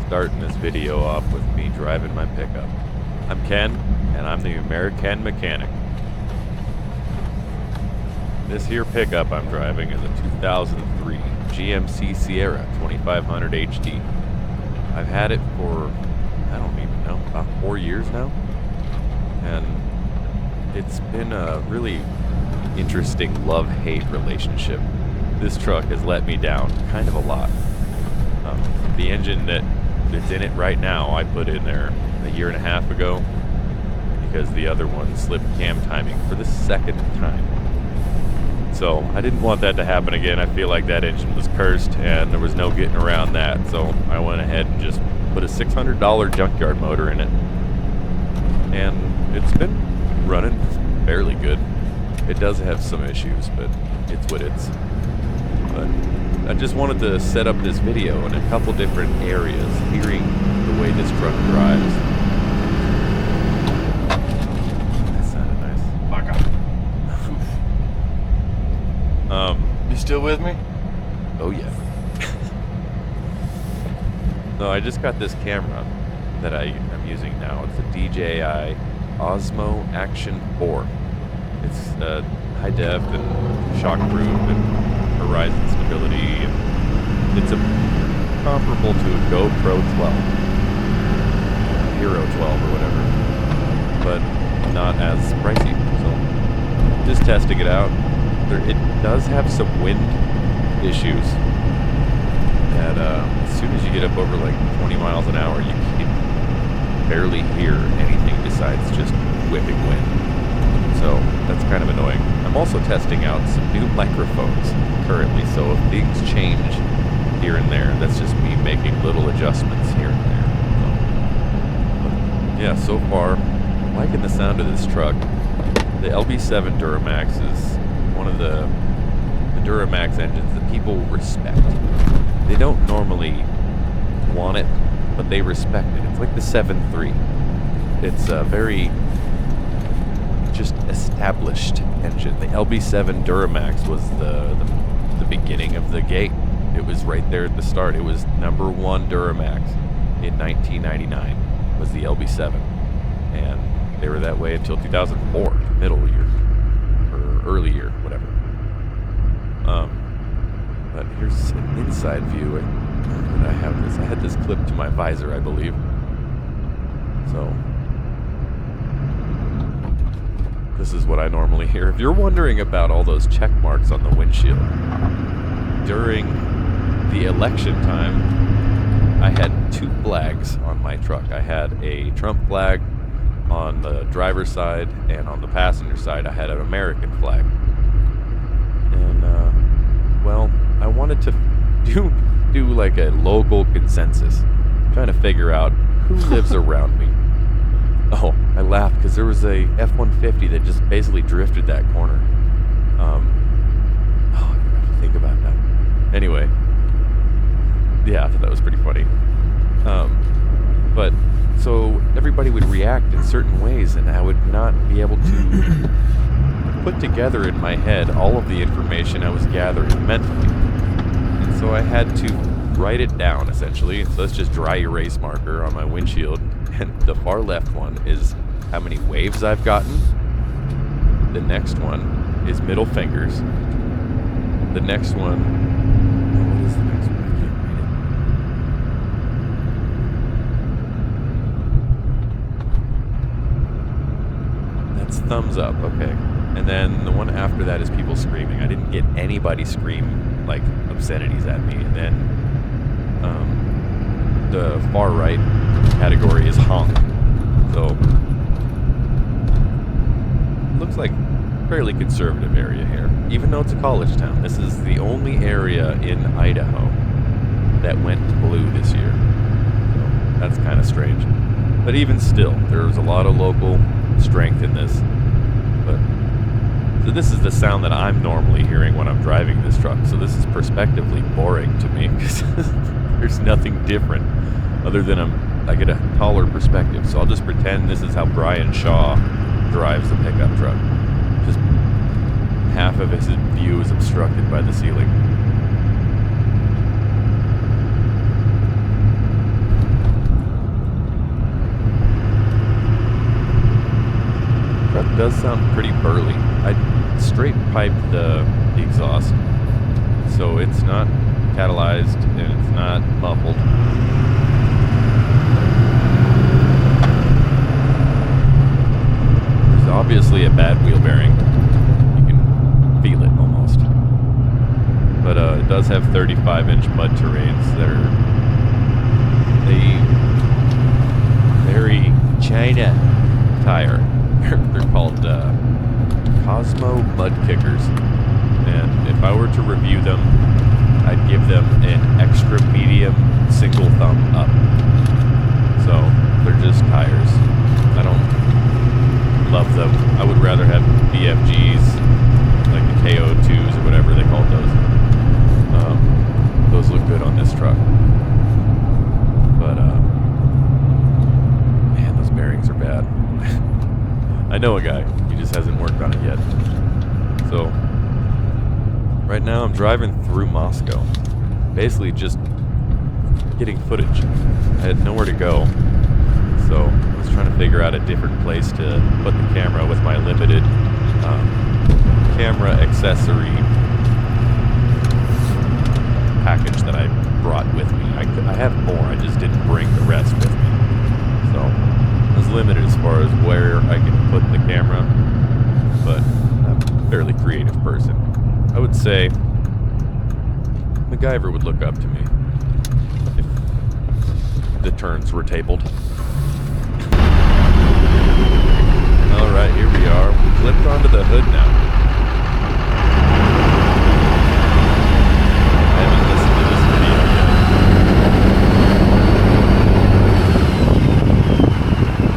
starting this video off with me driving my pickup. I'm Ken, and I'm the American mechanic. This here pickup I'm driving is a 2003 GMC Sierra 2500 HD. I've had it for, I don't even know, about 4 years now. And it's been a really interesting love-hate relationship. This truck has let me down kind of a lot. The engine that's in it right now, I put in there a year and a half ago because the other one slipped cam timing for the second time. So I didn't want that to happen again. I feel like that engine was cursed and there was no getting around that. So I went ahead and just put a $600 junkyard motor in it. And it's been running fairly good. It does have some issues, but it's what it's. But I just wanted to set up this video in a couple different areas, hearing the way this truck drives. That sounded nice. Fuck up. You still with me? Oh yeah. No, I just got this camera that I'm using now. It's a DJI OSMO Action 4. It's high def and shock proof and horizon stability, and it's comparable to a GoPro 12, Hero 12 or whatever, but not as pricey. So just testing it out. It does have some wind issues that as soon as you get up over like 20 miles an hour, you can barely hear anything besides just whipping wind. So that's kind of annoying. I'm also testing out some new microphones currently, so if things change here and there, that's just me making little adjustments here and there. But yeah, so far, I'm liking the sound of this truck. The LB7 Duramax is one of the Duramax engines that people respect. They don't normally want it, but they respect it. It's like the 7.3. It's a very just established engine. The LB7 Duramax was the beginning of the gate. It was right there at the start. It was #1 Duramax in 1999 was the LB7, and they were that way until 2004, middle year or early year, whatever. But here's an inside view. Where did I have this? I had this clipped to my visor, I believe. So this is what I normally hear. If you're wondering about all those check marks on the windshield, during the election time, I had 2 flags on my truck. I had a Trump flag on the driver's side, and on the passenger side, I had an American flag. And, well, I wanted to do like a local consensus, trying to figure out who lives around me. Oh, I laughed because there was a F-150 that just basically drifted that corner. I forgot to think about that. Anyway, yeah, I thought that was pretty funny. But so everybody would react in certain ways, and I would not be able to put together in my head all of the information I was gathering mentally. And so I had to write it down, essentially. So that's just dry erase marker on my windshield. And the far left one is how many waves I've gotten. The next one is middle fingers. The next one, what is the next one? I can't read it. That's thumbs up, okay. And then the one after that is people screaming. I didn't get anybody scream like obscenities at me. And then the far right category is honk. So looks like a fairly conservative area here, even though it's a college town. This is the only area in Idaho that went blue this year. So that's kind of strange. But even still, there's a lot of local strength in this. But so this is the sound that I'm normally hearing when I'm driving this truck. So this is prospectively boring to me because there's nothing different other than I get a taller perspective. So I'll just pretend this is how Brian Shaw drives the pickup truck. Just half of his view is obstructed by the ceiling. does sound pretty burly. I straight piped the exhaust, so it's not catalyzed and it's not muffled. There's obviously a bad wheel bearing. You can feel it almost. But it does have 35-inch mud terrains that are very China tire. They're called Osmo mud kickers, and if I were to review them, I'd give them an extra medium single thumb up. So they're just tires. I don't love them. I would rather have BFGs, like the KO2s or whatever they call those. Those look good on this truck. But man, those bearings are bad. I know a guy. He just hasn't worked on it yet. So right now I'm driving through Moscow, basically just getting footage. I had nowhere to go, so I was trying to figure out a different place to put the camera with my limited camera accessory package that I brought with me. I have more, I just didn't bring the rest with me. So I was limited as far as where I could put the camera, but I'm a fairly creative person. I would say MacGyver would look up to me if the turns were tabled. Alright, here we are. We clipped onto the hood now. I haven't listened to this video yet.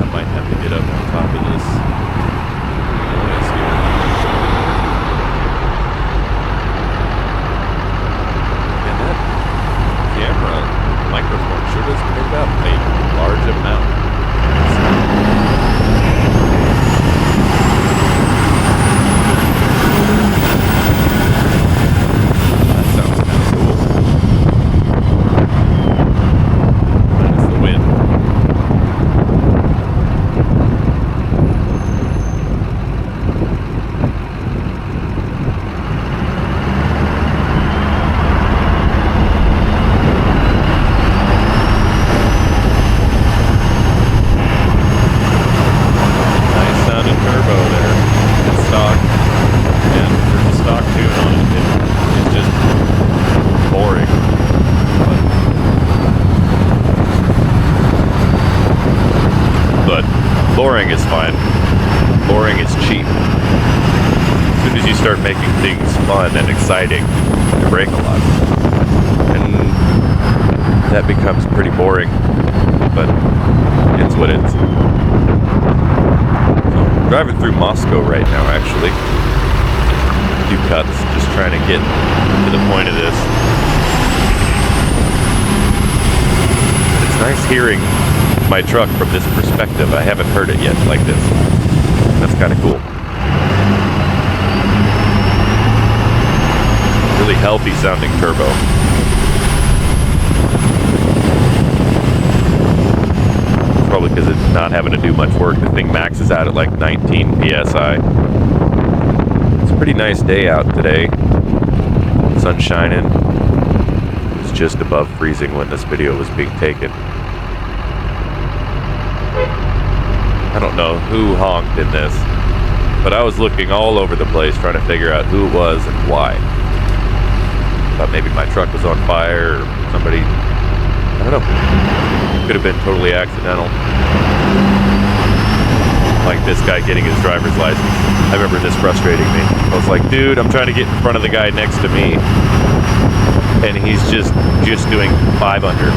I might have to get up on top of this noise here. And that camera microphone sure does pick up a large amount. That sounds kind of cool. Minus the wind. Nice sounding turbo there. It's stock. And there's a stock tune on it. It's just boring. But boring is fine. Boring is cheap. As soon as you start making things fun and exciting, they break a lot. And that becomes pretty boring. But it's what it is. So, driving through Moscow right now, actually. Few cuts, just trying to get to the point of this. It's nice hearing my truck from this perspective. I haven't heard it yet like this. That's kind of cool. Really healthy sounding turbo. Probably because it's not having to do much work. The thing maxes out at like 19 PSI. Pretty nice day out today. Sun shining. It was just above freezing when this video was being taken. I don't know who honked in this, but I was looking all over the place trying to figure out who it was and why. Thought maybe my truck was on fire or somebody, I don't know. Could have been totally accidental. Like this guy getting his driver's license. I remember this frustrating me. I was like, dude, I'm trying to get in front of the guy next to me, and he's just doing 5 under.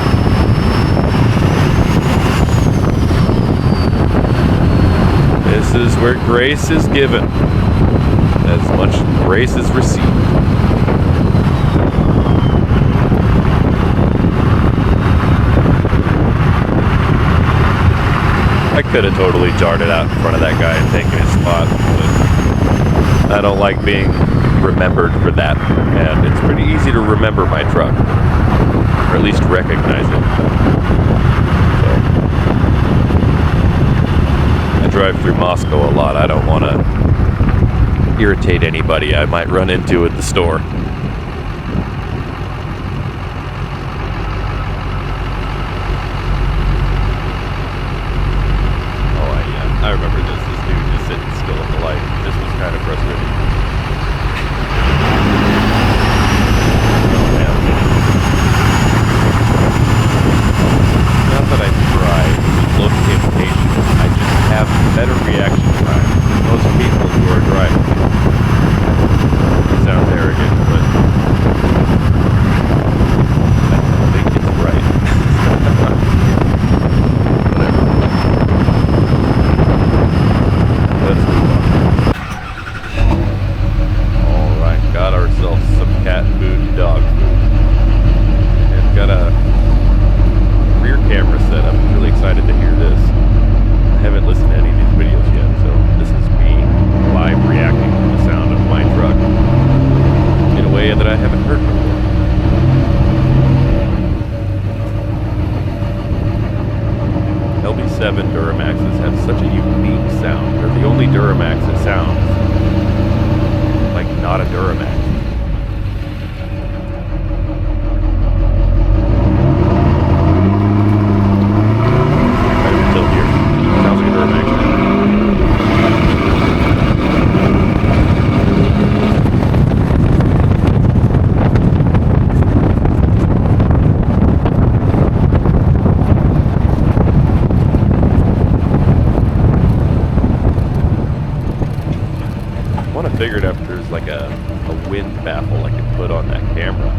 This is where grace is given, as much grace is received. I could have totally jarred it out in front of that guy and taken his spot, but I don't like being remembered for that. And it's pretty easy to remember my truck, or at least recognize it. So I drive through Moscow a lot. I don't want to irritate anybody I might run into at the store. I remember this dude just sitting still at the light. This was kind of frustrating. Oh man. Not that I try to look impatient. I just have better reaction time than most people who are driving. It sounds arrogant, but I think it's right. Alright, got ourselves some cat food and dog food. And got a rear camera set up. I'm really excited to hear this. I haven't listened to any of these videos yet, so this is me live reacting to the sound of my truck in a way that I haven't heard before. LB7 Duramaxes have such a unique sound. They're the only Duramax that sounds like not a Duramax. Right until here. Sounds like a Duramax now. I figured if there's like a wind baffle I could put on that camera,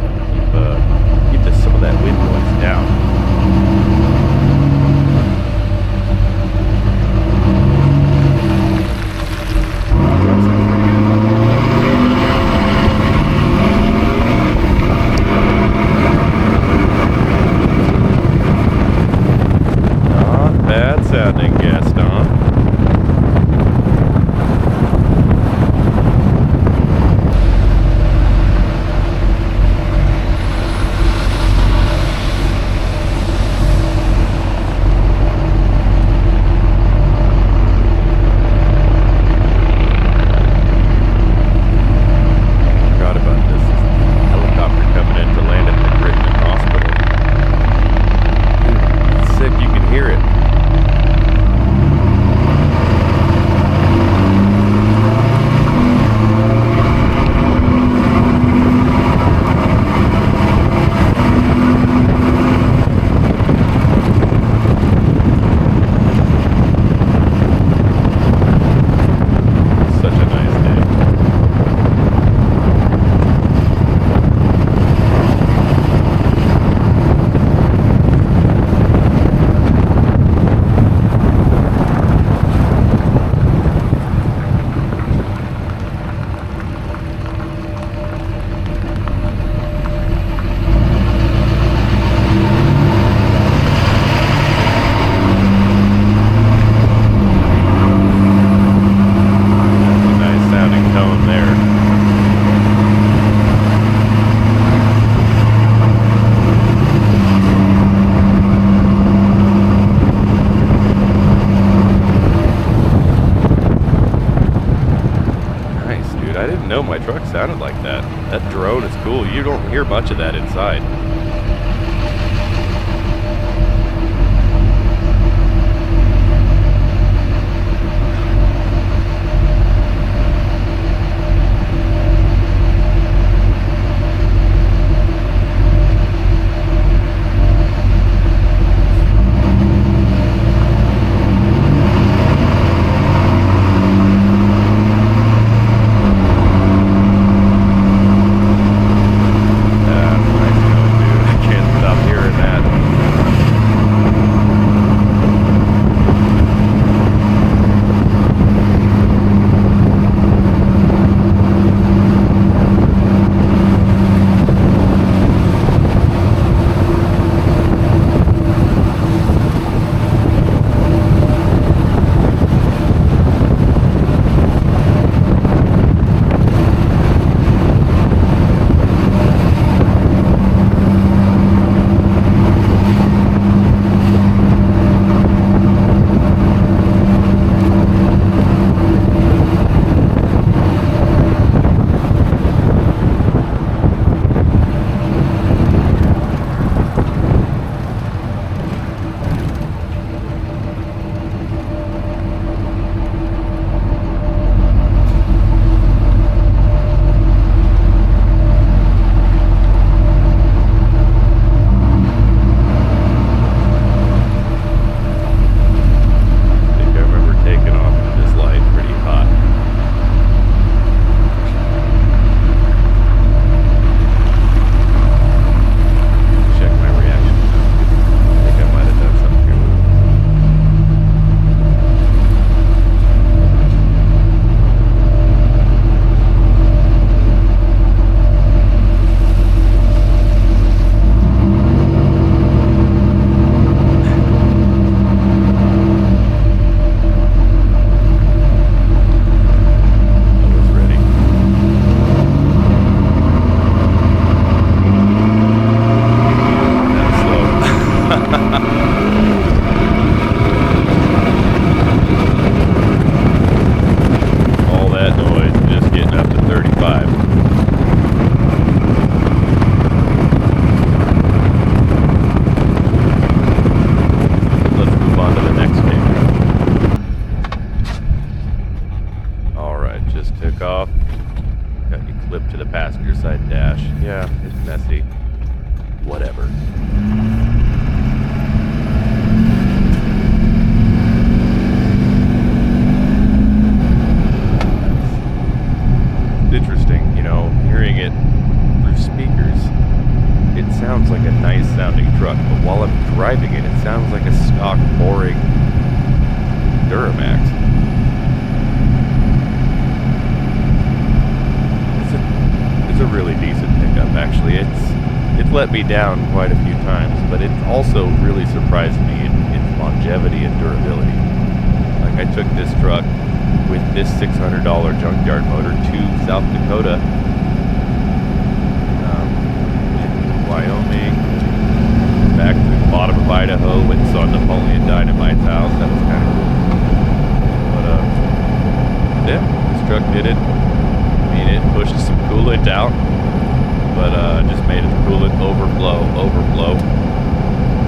keep some of that wind noise down. Not bad sounding, Gaston. I didn't know my truck sounded like that. That drone is cool. You don't hear much of that inside. Nice going. truck, but while I'm driving it, it sounds like a stock boring Duramax. It's a really decent pickup, actually. It's let me down quite a few times, but it's also really surprised me in its longevity and durability. Like, I took this truck with this $600 junkyard motor to South Dakota, in Wyoming, back to the bottom of Idaho, and saw Napoleon Dynamite's house. That was kind of cool. But yeah, this truck did it. I mean, it pushed some coolant out, but just made its coolant overflow,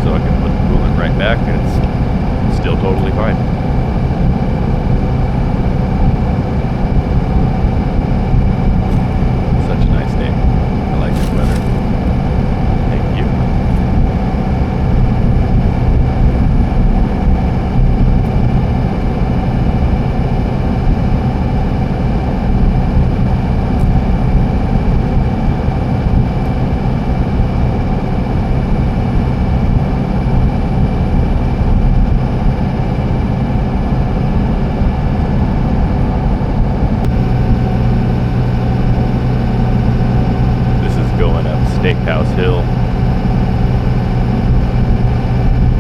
so I can put the coolant right back, and it's still totally fine. Such a nice day. I like this weather. Thank you. Steakhouse Hill.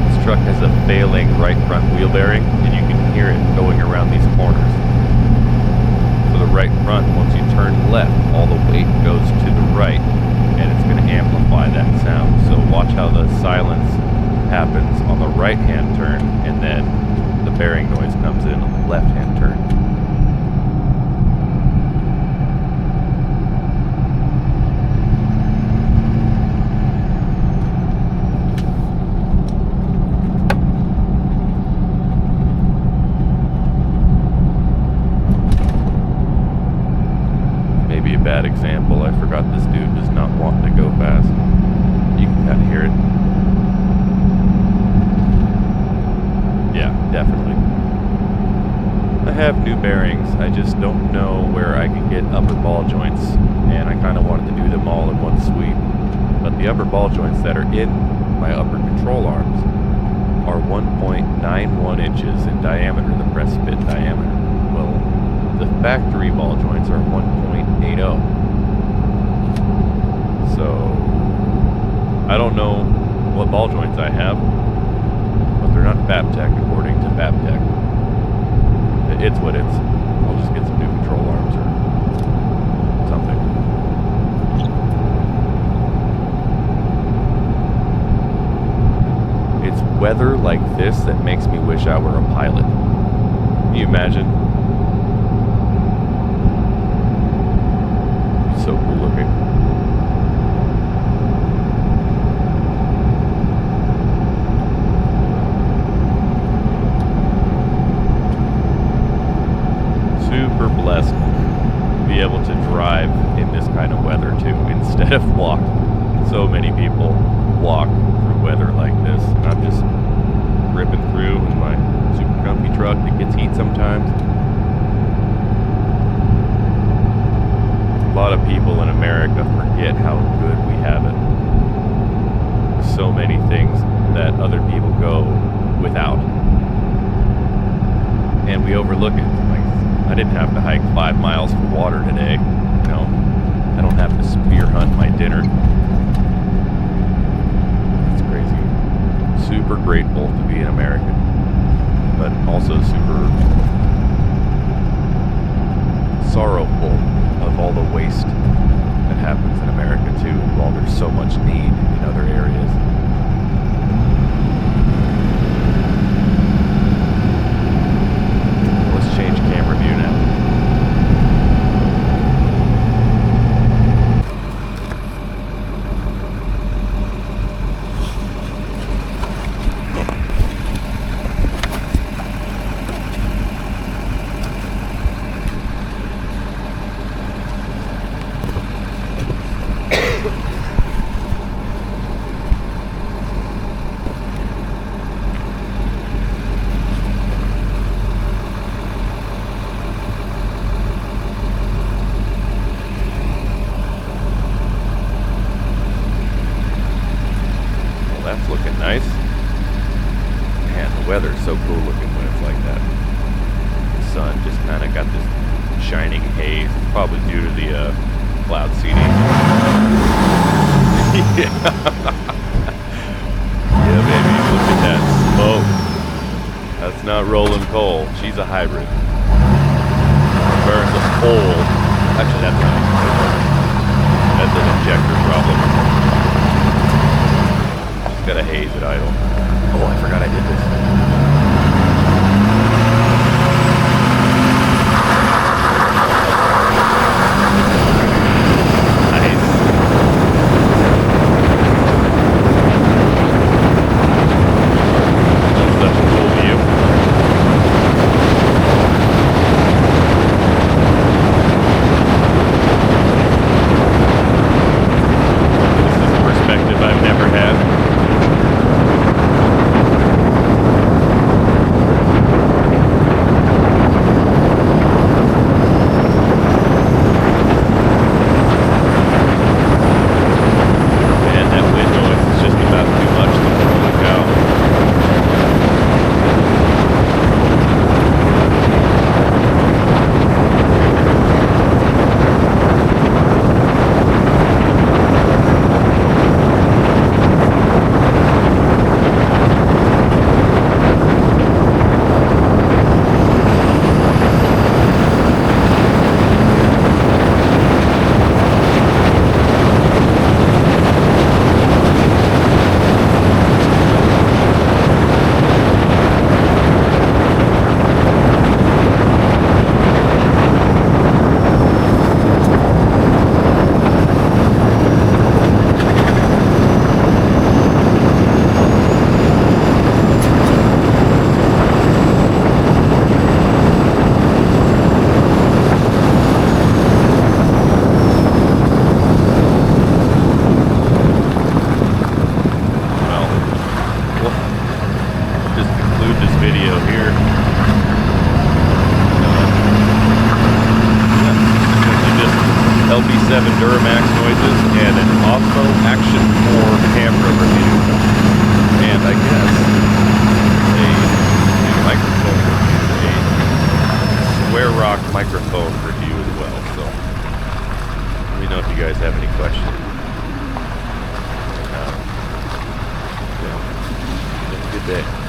This truck has a failing right front wheel bearing, and you can hear it going around these corners. For the right front, once you turn left, all the weight goes to the right, and it's going to amplify that sound. So watch how the silence happens on the right-hand turn, and then the bearing noise comes in on the left-hand turn. Bad example. I forgot this dude does not want to go fast. You can kind of hear it. Yeah, definitely. I have new bearings. I just don't know where I can get upper ball joints, and I kind of wanted to do them all in one sweep. But the upper ball joints that are in my upper control arms are 1.91 inches in diameter, the press fit diameter. Well, the factory ball joints are 1.80. So I don't know what ball joints I have, but they're not Fabtech according to Fabtech. It's what it's. I'll just get some new control arms or something. It's weather like this that makes me wish I were a pilot. Can you imagine? So cool looking. Super blessed to be able to drive in this kind of weather too, instead of walk. So many people walk through weather like this, and I'm just ripping through in my super comfy truck that gets heat sometimes. A lot of people in America forget how good we have it. So many things that other people go without, and we overlook it. Like, I didn't have to hike 5 miles for water today. You know, I don't have to spear hunt my dinner. It's crazy. Super grateful to be an American, but also super sorrowful of all the waste that happens in America too, while there's so much need in other areas. Let's change camera view now. looking nice. Man, the weather's so cool looking when it's like that. The sun just kind of got this shining haze. It's probably due to the cloud seeding. Yeah. Yeah, baby, look at that smoke. That's not rolling coal. She's a hybrid. Burns a hole. Actually, that's not. That's an injector problem. She's got a haze at idle. Oh, I forgot I did this. LB7 Duramax noises and an OSMO Action 4 camera review. And I guess a microphone, a Square Rock microphone review as well. So let me know if you guys have any questions. Yeah. Have a good day.